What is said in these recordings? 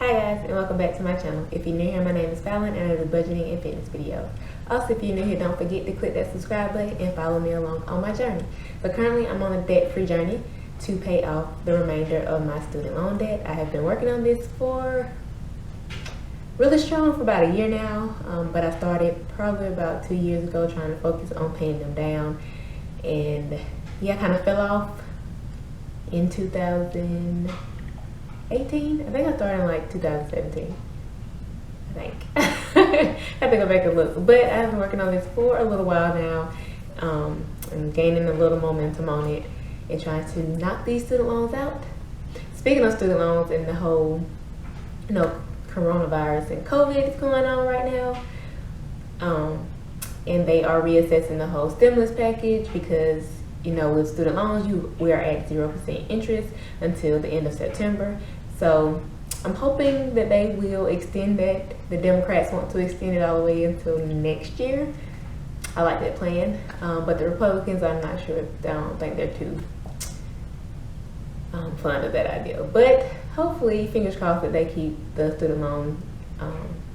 Hi guys, and welcome back to my channel. If you're new here, my name is Fallon and I do budgeting and fitness videos. Also, if you're new here, don't forget to click that subscribe button and follow me along on my journey. But currently, I'm on a debt-free journey to pay off the remainder of my student loan debt. I have been working on this for really strong for about a year now, but I started probably about 2 years ago trying to focus on paying them down. And yeah, I kind of fell off in 2018. I think I started in like 2017. I think. I have to go back and look. But I've been working on this for a little while now. I'm gaining a little momentum on it and trying to knock these student loans out. Speaking of student loans and the whole, coronavirus and COVID is going on right now. And they are reassessing the whole stimulus package because, with student loans, we are at 0% interest until the end of September. So I'm hoping that they will extend that. The Democrats want to extend it all the way until next year. I like that plan. But the Republicans, I'm not sure. I don't think they're too fond of that idea. But hopefully, fingers crossed, that they keep the student loan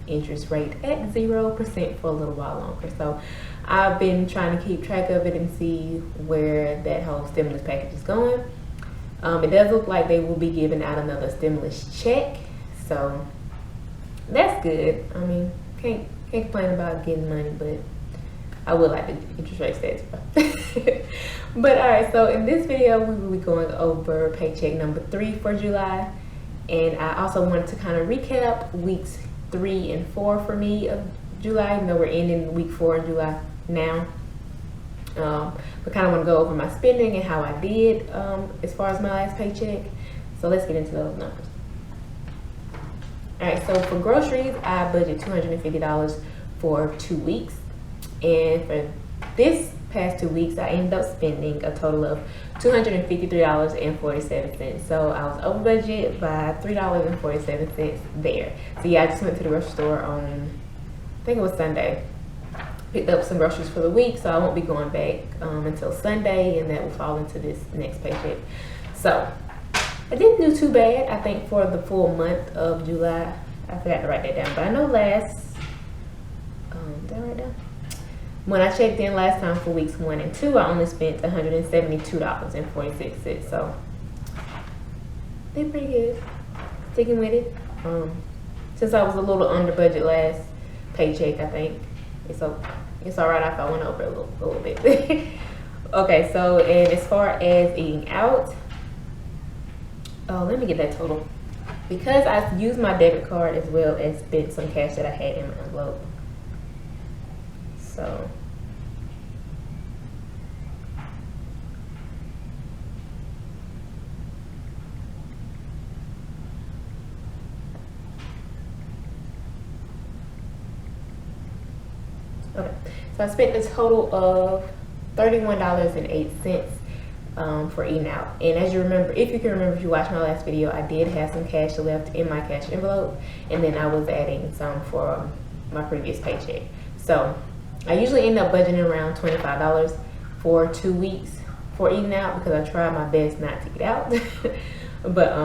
interest rate at 0% for a little while longer. So I've been trying to keep track of it and see where that whole stimulus package is going. It does look like they will be giving out another stimulus check, so that's good. I mean, can't complain about getting money, but I would like the interest rate stay. But all right, so in this video we will be going over paycheck number 3 for July, and I also wanted to kind of recap weeks 3 and 4 for me of July, even though we're ending week 4 in July now. But kind of want to go over my spending and how I did as far as my last paycheck. So let's get into those numbers. All right, so for groceries, I budget $250 for 2 weeks. And for this past 2 weeks, I ended up spending a total of $253.47. So I was over budget by $3.47 there. So yeah, I just went to the grocery store on, I think it was Sunday. Picked up some groceries for the week, so I won't be going back until Sunday, and that will fall into this next paycheck. So I didn't do too bad, I think, for the full month of July. I forgot to write that down, but I know did I write down? When I checked in last time for weeks 1 and 2, I only spent $172.46. So they're pretty good. Sticking with it. Since I was a little under budget last paycheck, I think it's all right if I went over a little bit. Okay, so and as far as eating out, let me get that total, because I used my debit card as well as spent some cash that I had in my envelope. So okay, so I spent a total of $31.08 for eating out. And as you remember, if you can remember, if you watched my last video, I did have some cash left in my cash envelope, and then I was adding some for my previous paycheck. So I usually end up budgeting around $25 for 2 weeks for eating out, because I try my best not to eat out. But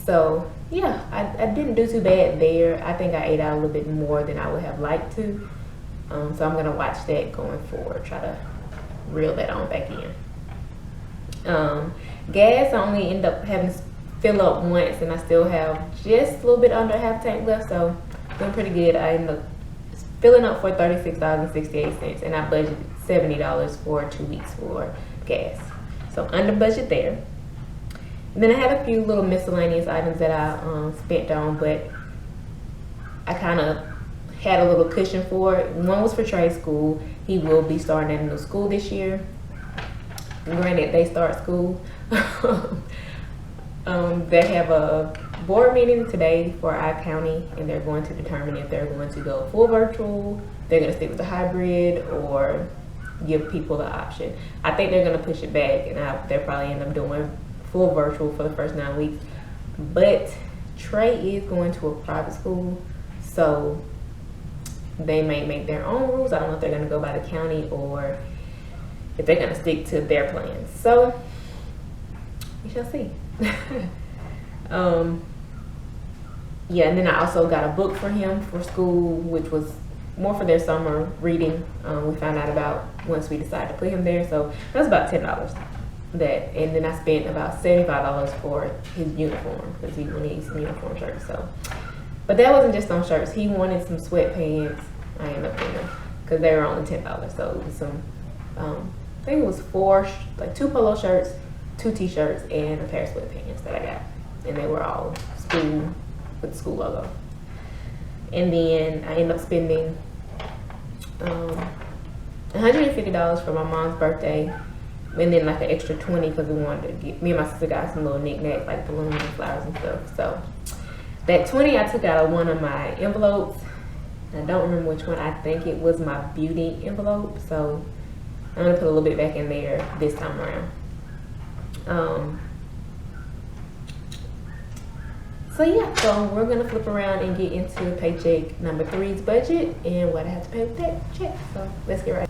so yeah, I didn't do too bad there. I think I ate out a little bit more than I would have liked to. So I'm gonna watch that going forward, try to reel that on back in. Gas, I only end up having to fill up once, and I still have just a little bit under half tank left, so doing pretty good. I end up filling up for $36.68, and I budgeted $70 for 2 weeks for gas. So under budget there. And then I had a few little miscellaneous items that I spent on, but I kind of had a little cushion for it. One was for trade school. He will be starting at a new school this year. Granted, they start school. They have a board meeting today for our county, and they're going to determine if they're going to go full virtual, they're going to stick with the hybrid, or give people the option. I think they're going to push it back, and they'll probably end up doing full virtual for the first 9 weeks. But Trey is going to a private school, so they may make their own rules. I don't know if they're going to go by the county or if they're going to stick to their plans. So we shall see. yeah, and then I also got a book for him for school, which was more for their summer reading. We found out about once we decided to put him there, so that was about $10. That, and then I spent about $75 for his uniform because he needs some uniform shirts. So, but that wasn't just on shirts. He wanted some sweatpants. I ended up getting them because they were only $10. So it was some, I think it was like 2 polo shirts, 2 t-shirts, and a pair of sweatpants that I got, and they were all school with the school logo. And then I ended up spending $150 for my mom's birthday, and then like an extra 20 because we wanted to get, me and my sister got some little knickknacks like balloons and flowers and stuff. So that 20 I took out of one of my envelopes. I don't remember which one. I think it was my beauty envelope. So I'm gonna put a little bit back in there this time around. So yeah, so we're gonna flip around and get into paycheck number 3's budget and what I have to pay with that check. So let's get right.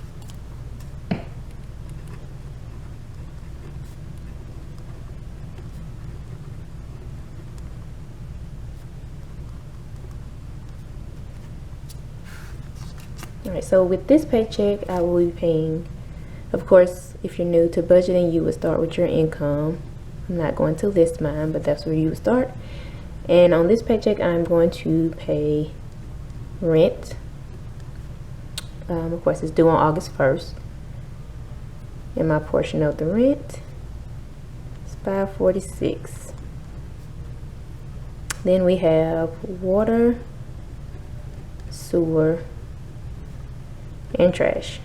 Alright, so with this paycheck, I will be paying, of course, if you're new to budgeting, you would start with your income. I'm not going to list mine, but that's where you would start. And on this paycheck, I'm going to pay rent. Of course, it's due on August 1st. And my portion of the rent is $546. Then we have water, sewer, and trash.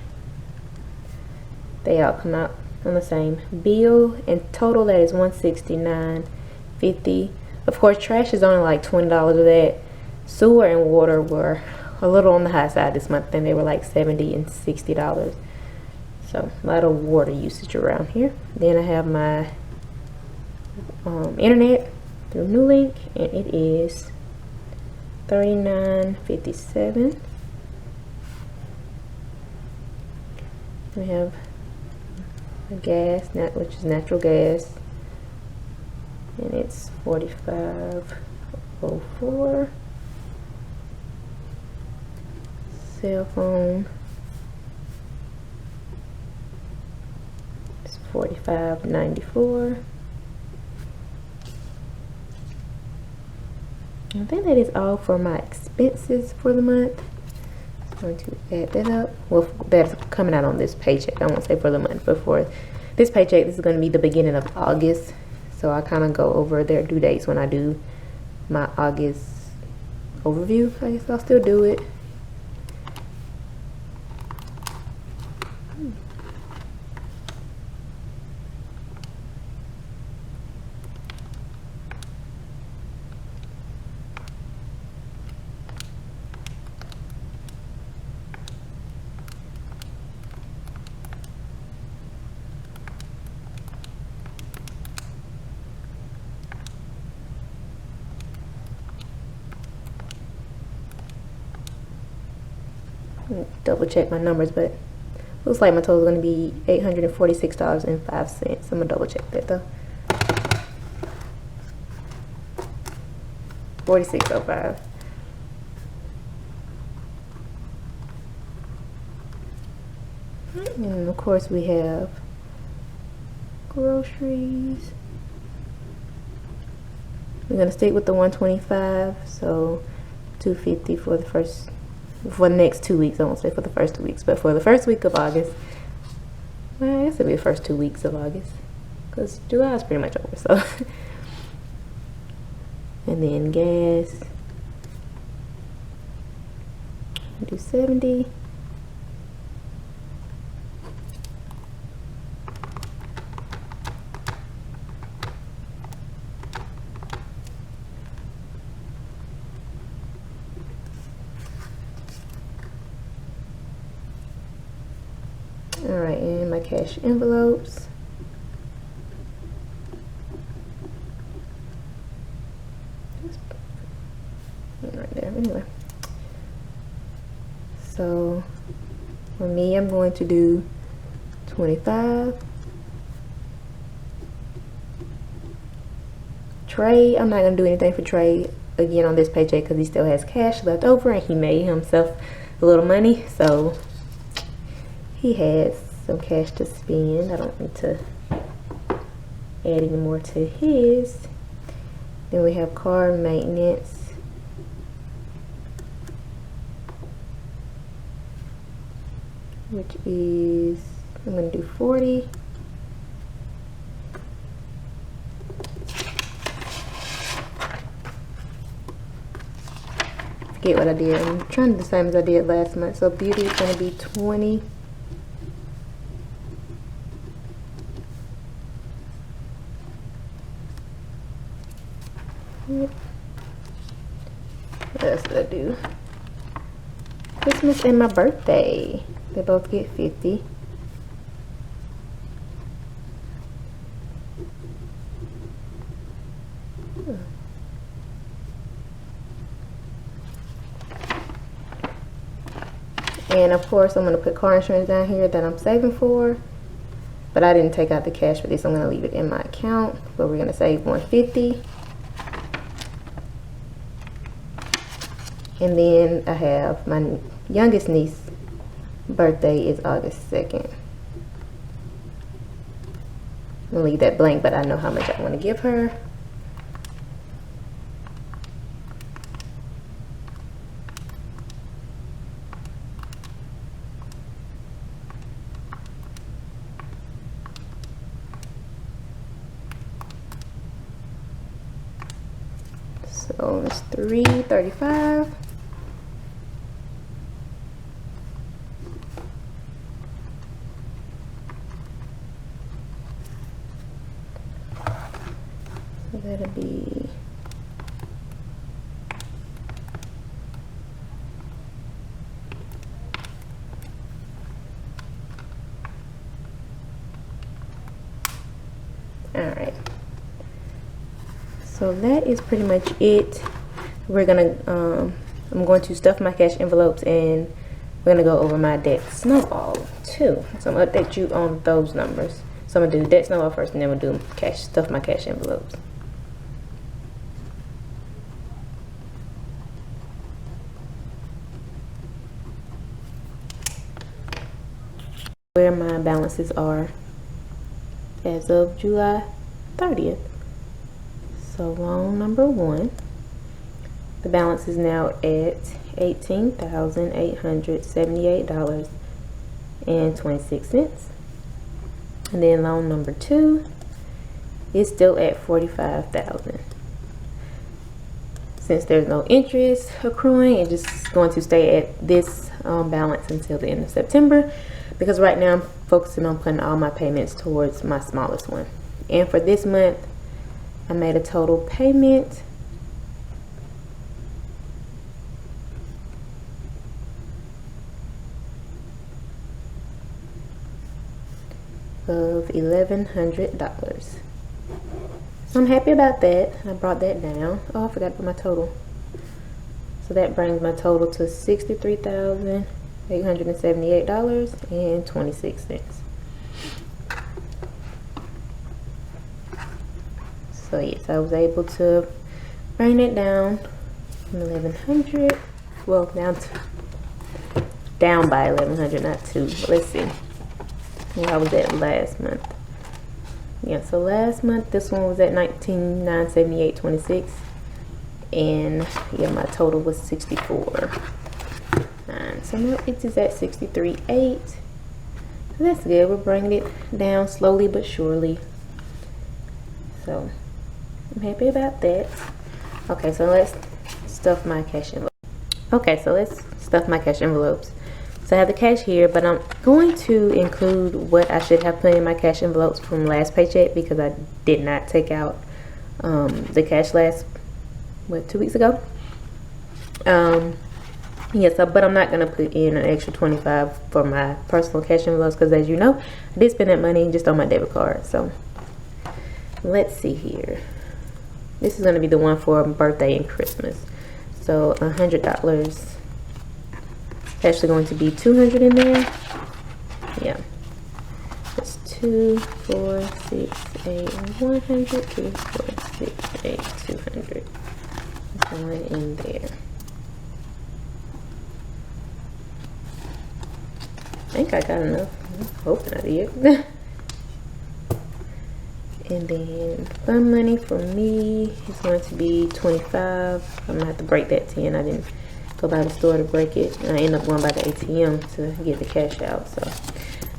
They all come out on the same bill. In total, that is $169.50. Of course, trash is only like $20 of that. Sewer and water were a little on the high side this month, and they were like $70 and $60. So a lot of water usage around here. Then I have my internet through Newlink, and it is $39.57. We have gas, which is natural gas, and it's $45.04. Cell phone is $45.94. I think that is all for my expenses for the month. Going to add that up. Well, that's coming out on this paycheck. I won't say for the month, but for this paycheck, this is going to be the beginning of August. So I kind of go over their due dates when I do my August overview. I guess I'll still do it. Double check my numbers, but looks like my total is going to be $846.05. I'm gonna double check that though. $46.05. And of course we have groceries. We're gonna stick with the $125, so $250 for the next 2 weeks. I won't say for the first 2 weeks, but for the first week of August. Well, I guess it'll be the first 2 weeks of August, because July is pretty much over. So, and then gas, do 70. Alright, and my cash envelopes. Right there, anyway. So, for me, I'm going to do 25. Trade, I'm not going to do anything for trade. again on this paycheck because he still has cash left over and he made himself a little money, so he has some cash to spend. I don't need to add any more to his. Then we have car maintenance, which is, I'm going to do 40. Forget what I did. I'm trying to do the same as I did last month. So beauty is going to be 20. Yep. What else did I do? Christmas and my birthday. They both get 50. And of course, I'm going to put car insurance down here that I'm saving for. But I didn't take out the cash for this. I'm going to leave it in my account. But we're going to save $150. And then I have my youngest niece's birthday is August 2nd. I'm going to leave that blank, but I know how much I want to give her. So it's $335. So that'll be all right. So that is pretty much it. We're gonna I'm going to stuff my cash envelopes and we're gonna go over my debt snowball too. So I'm gonna update you on those numbers. So I'm gonna do debt snowball first and then we'll do cash, stuff my cash envelopes. Where my balances are as of July 30th. So loan number 1, the balance is now at $18,878.26. And then loan number 2 is still at $45,000. Since there's no interest accruing, it's just going to stay at this balance until the end of September, because right now I'm focusing on putting all my payments towards my smallest one. And for this month, I made a total payment of $1,100. So I'm happy about that. I brought that down. Oh, I forgot to put my total. So that brings my total to $63,878.26. So yes, I was able to bring it down from 1,100. Well, down by 1,100, not 2. But let's see. Where I was at last month. Yeah, so last month this one was at $19,978.26, and yeah, my total was $64,900. So now it is at $63,800. So that's good. We're bringing it down slowly but surely. So I'm happy about that. Okay, so let's stuff my cash envelope. Okay, so let's stuff my cash envelopes. So I have the cash here, but I'm going to include what I should have put in my cash envelopes from last paycheck, because I did not take out the cash last, 2 weeks ago. Yes, but I'm not going to put in an extra $25 for my personal cash envelopes, because as you know, I did spend that money just on my debit card. So let's see here. This is going to be the one for birthday and Christmas. So $100. Actually going to be $200 in there. Yeah. That's 2, 4, 6, 8, 100, 2, 4, 6, 8, 200. going in there. I think I got enough. I'm hoping I did. And then fun money for me is going to be 25. I'm gonna have to break that 10. I didn't go by the store to break it. And I end up going by the ATM to get the cash out. So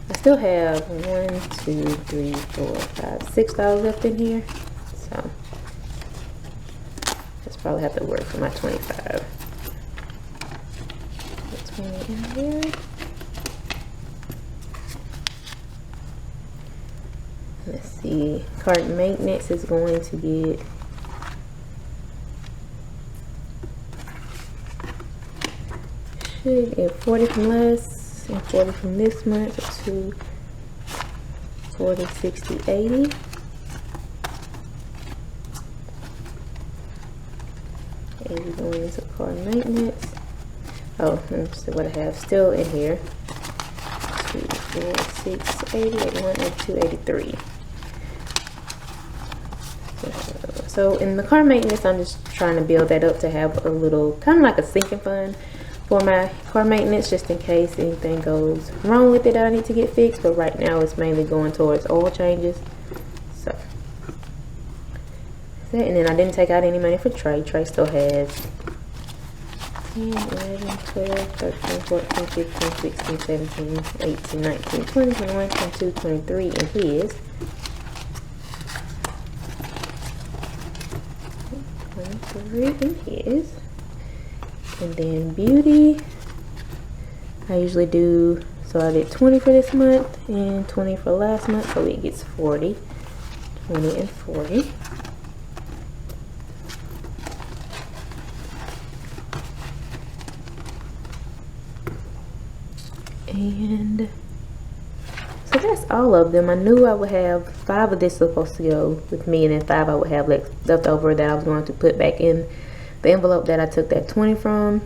I still have $1, $2, $3, $4, $5, $6 left in here. So that's probably have to work for my 25. Put 20 in there. Let's see, cart maintenance is going to get should get 40 from last and 40 from this month to 40, 60, 80. Going into cart maintenance. Oh, let's see what I have still in here. 2, 4, 6, 80, 81, 82, 83. So in the car maintenance, I'm just trying to build that up to have a little, kind of like a sinking fund for my car maintenance, just in case anything goes wrong with it that I need to get fixed. But right now it's mainly going towards oil changes. So that's it. And then I didn't take out any money for Trey. Trey still has 10, 11, 12, 13, 14, 15, 16, 17, 18, 19, 20, 21, 22, 23 in his. 23 in his. And then beauty, I usually do, so I did 20 for this month and 20 for last month, so it gets 40, 20 and 40. And so that's all of them. I knew I would have 5 of this supposed to go with me, and then 5 I would have left over that I was going to put back in the envelope that I took that 20 from,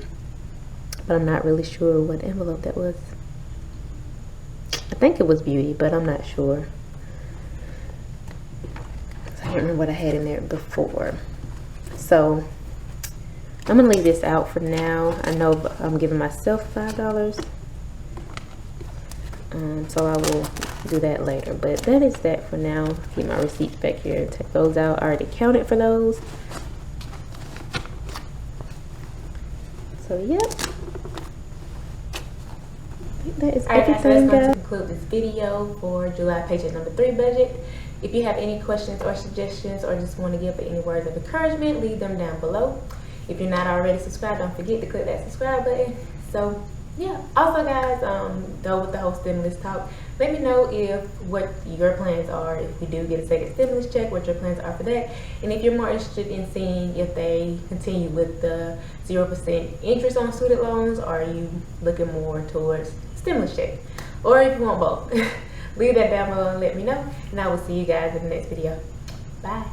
but I'm not really sure what envelope that was. I think it was beauty, but I'm not sure. I don't know what I had in there before. So I'm gonna leave this out for now. I know I'm giving myself $5. So I will do that later, but that is that for now. Keep my receipts back here and take those out. I already counted for those. So yep, I think that is everything, that's going guys. to conclude this video for July paycheck number 3 budget. If you have any questions or suggestions, or just want to give any words of encouragement, leave them down below. If you're not already subscribed, don't forget to click that subscribe button. So yeah, also guys, though with the whole stimulus talk, let me know what your plans are if we do get a second stimulus check, what your plans are for that. And if you're more interested in seeing if they continue with the 0% interest on student loans, or are you looking more towards stimulus check, or if you want both. Leave that down below and let me know, and I will see you guys in the next video. Bye.